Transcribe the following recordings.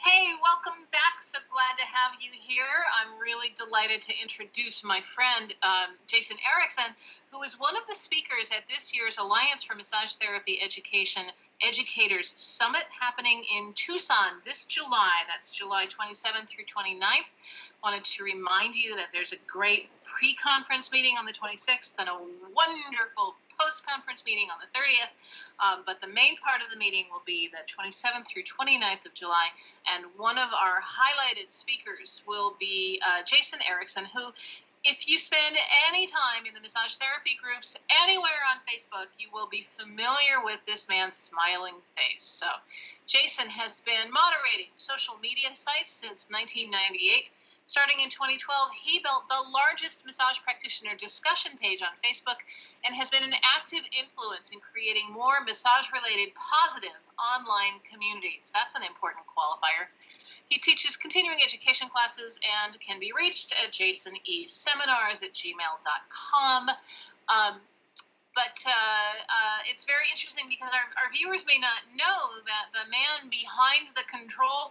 Hey, welcome back. So glad to have you here. I'm really delighted to introduce my friend, Jason Erickson, who is one of the speakers at this year's Alliance for Massage Therapy Education Educators Summit happening in Tucson this July. That's July 27th through 29th. Wanted to remind you that there's a great pre-conference meeting on the 26th and a wonderful post-conference meeting on the 30th. But the main part of the meeting will be the 27th through 29th of July. And one of our highlighted speakers will be Jason Erickson, who, if you spend any time in the massage therapy groups anywhere on Facebook, you will be familiar with this man's smiling face. So Jason has been moderating social media sites since 1998. Starting in 2012, he built the largest massage practitioner discussion page on Facebook and has been an active influence in creating more massage-related positive online communities. That's an important qualifier. He teaches continuing education classes and can be reached at jasoneseminars@gmail.com. It's very interesting because our viewers may not know that the man behind the control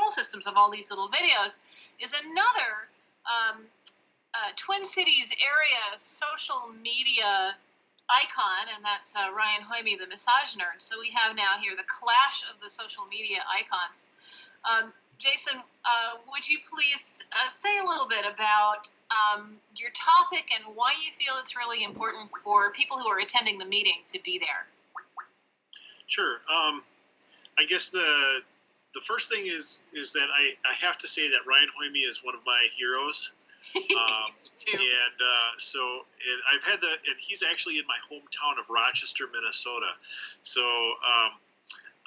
systems of all these little videos is another Twin Cities area social media icon, and that's Ryan Hoyme, the massage nerd. So we have now here the clash of the social media icons. Jason, would you please say a little bit about your topic and why you feel it's really important for people who are attending the meeting to be there? Sure. I guess the first thing is that I have to say that Ryan Hoyme is one of my heroes. Too. And I've had and he's actually in my hometown of Rochester, Minnesota. So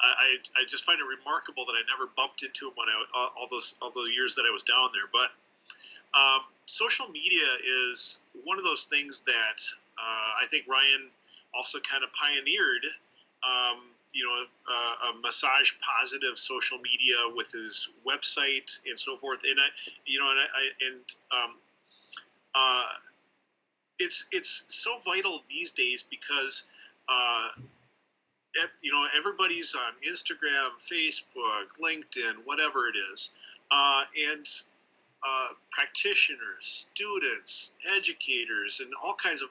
I just find it remarkable that I never bumped into him when all those years that I was down there. But social media is one of those things that I think Ryan also kind of pioneered. A massage positive social media with his website and so forth. And it's so vital these days because everybody's on Instagram, Facebook, LinkedIn, whatever it is, and practitioners, students, educators, and all kinds of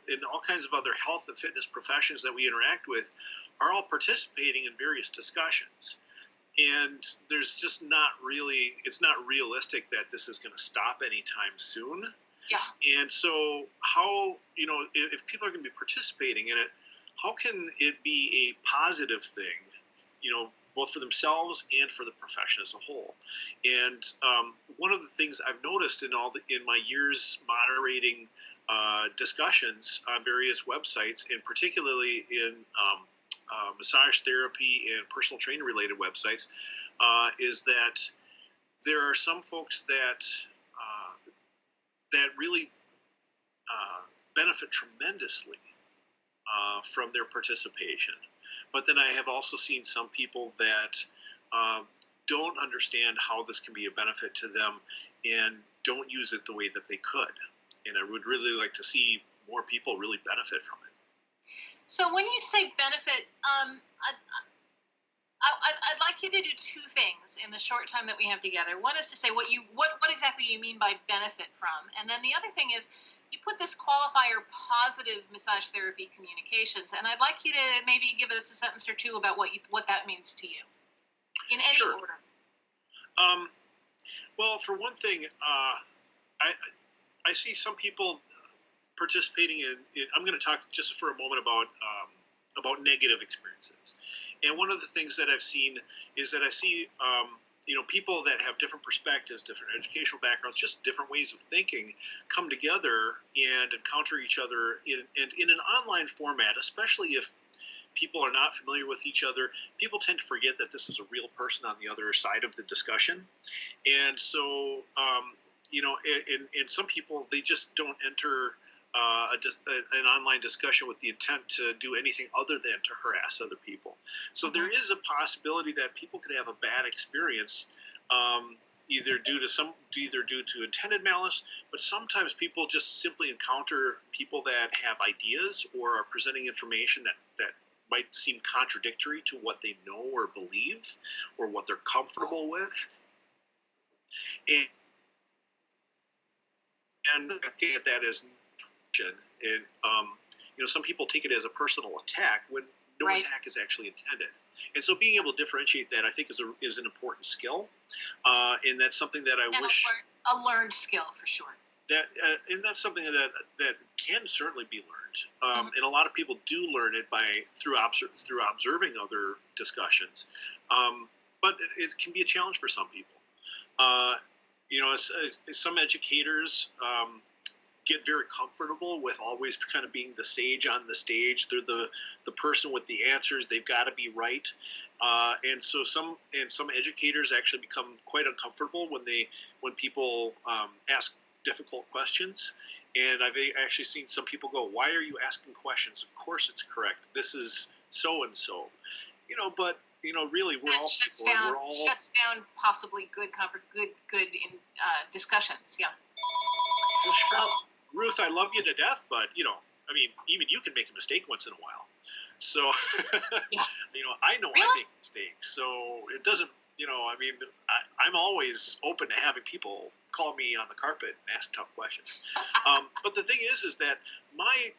other health and fitness professions that we interact with are all participating in various discussions. And there's just it's not realistic that this is going to stop anytime soon. Yeah. And so how, if people are going to be participating in it, how can it be a positive thing, both for themselves and for the profession as a whole? And one of the things I've noticed in my years moderating discussions on various websites, and particularly in massage therapy and personal training related websites, is that there are some folks that really benefit tremendously from their participation. But then I have also seen some people that don't understand how this can be a benefit to them and don't use it the way that they could. And I would really like to see more people really benefit from it. So when you say benefit, I'd like you to do two things in the short time that we have together. One is to say what exactly you mean by benefit from, and then the other thing is you put this qualifier positive massage therapy communications, and I'd like you to maybe give us a sentence or two about what that means to you in any Sure. order. Well, for one thing, I see some people participating in. I'm going to talk just for a moment about negative experiences. And one of the things that I've seen is that I see, people that have different perspectives, different educational backgrounds, just different ways of thinking come together and encounter each other in an online format, especially if people are not familiar with each other. People tend to forget that this is a real person on the other side of the discussion. And so, and some people, they just don't enter an online discussion with the intent to do anything other than to harass other people. So there is a possibility that people could have a bad experience, either due to intended malice, but sometimes people just simply encounter people that have ideas or are presenting information that might seem contradictory to what they know or believe or what they're comfortable with, and looking at that as and some people take it as a personal attack when no Right. attack is actually intended. And so being able to differentiate that, I think, is an important skill, and that's something that I And wish a learned skill for sure. that and that's something that can certainly be learned, and a lot of people do learn it through observing other discussions, but it can be a challenge for some people. Some educators get very comfortable with always kind of being the sage on the stage. They're the person with the answers. They've got to be right, and so some educators actually become quite uncomfortable when people ask difficult questions. And I've actually seen some people go, "Why are you asking questions? Of course it's correct. This is so and so." But really, we're all shuts people. down We're all shuts down possibly good in discussions. Yeah. well, sure. Oh, Ruth, I love you to death, but even you can make a mistake once in a while. So, yeah. I know I Really? make mistakes, so it doesn't. I'm always open to having people call me on the carpet and ask tough questions. But the thing is that my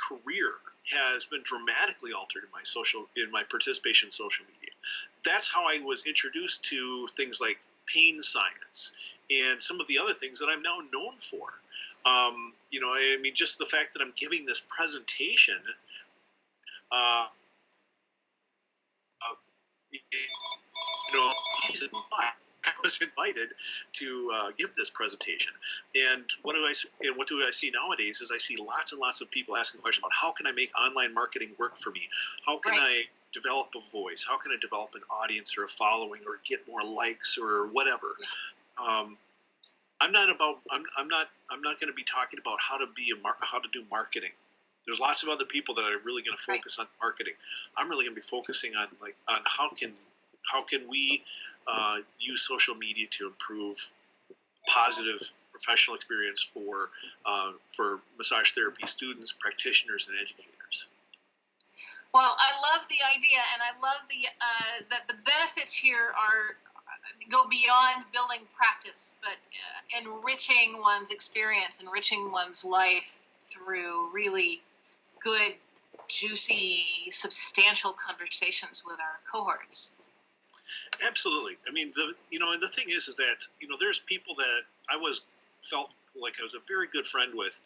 career has been dramatically altered in my participation in social media. That's how I was introduced to things like pain science and some of the other things that I'm now known for. Just the fact that I'm giving this presentation, I was invited to give this presentation, and what do I see nowadays is I see lots and lots of people asking questions about how can I make online marketing work for me? How can I develop a voice? How can I develop an audience or a following or get more likes or whatever? I'm not going to be talking about how to do marketing. There's lots of other people that are really going to focus on marketing. I'm really going to be focusing on how can we use social media to improve positive professional experience for massage therapy students, practitioners, and educators. Well, I love the idea, and I love that the benefits here go beyond building practice, but enriching one's experience, enriching one's life through really good, juicy, substantial conversations with our cohorts. Absolutely. I mean, and the thing is that there's people that felt like I was a very good friend with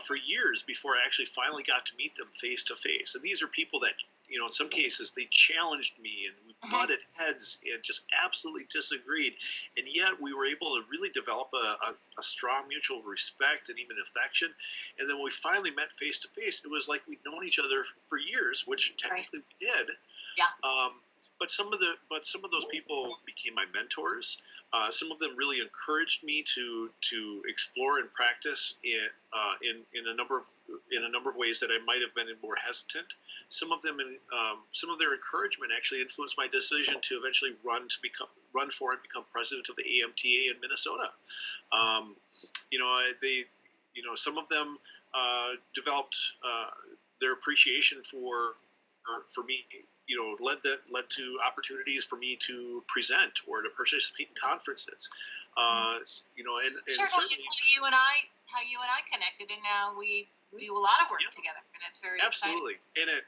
for years before I actually finally got to meet them face to face. And these are people that in some cases they challenged me and we butted heads and just absolutely disagreed, and yet we were able to really develop a strong mutual respect and even affection. And then when we finally met face to face, it was like we'd known each other for years, which technically we did. Yeah. But some of those people became my mentors. Some of them really encouraged me to explore and practice in a number of ways that I might have been more hesitant. Some of their encouragement actually influenced my decision to eventually run for and become president of the AMTA in Minnesota. Some of them developed their appreciation for me. Led to opportunities for me to present or to participate in conferences. And sure, certainly how you and I connected, and now we do a lot of work together, and it's very absolutely. exciting. And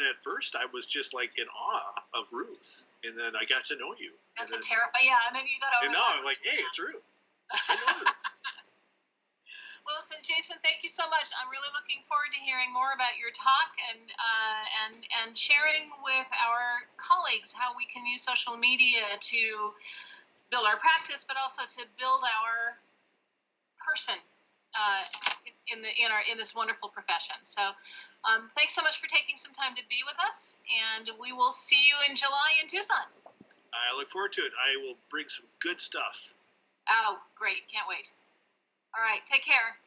at first I was just like in awe of Ruth, and then I got to know you. That's terrifying. Yeah, and then you got over. And now I'm like, hey, it's Ruth. I know Ruth. Well, listen, Jason, thank you so much. I'm really looking forward to hearing more about your talk and sharing with our colleagues how we can use social media to build our practice, but also to build our person in this wonderful profession. So, thanks so much for taking some time to be with us, and we will see you in July in Tucson. I look forward to it. I will bring some good stuff. Oh, great! Can't wait. All right, take care.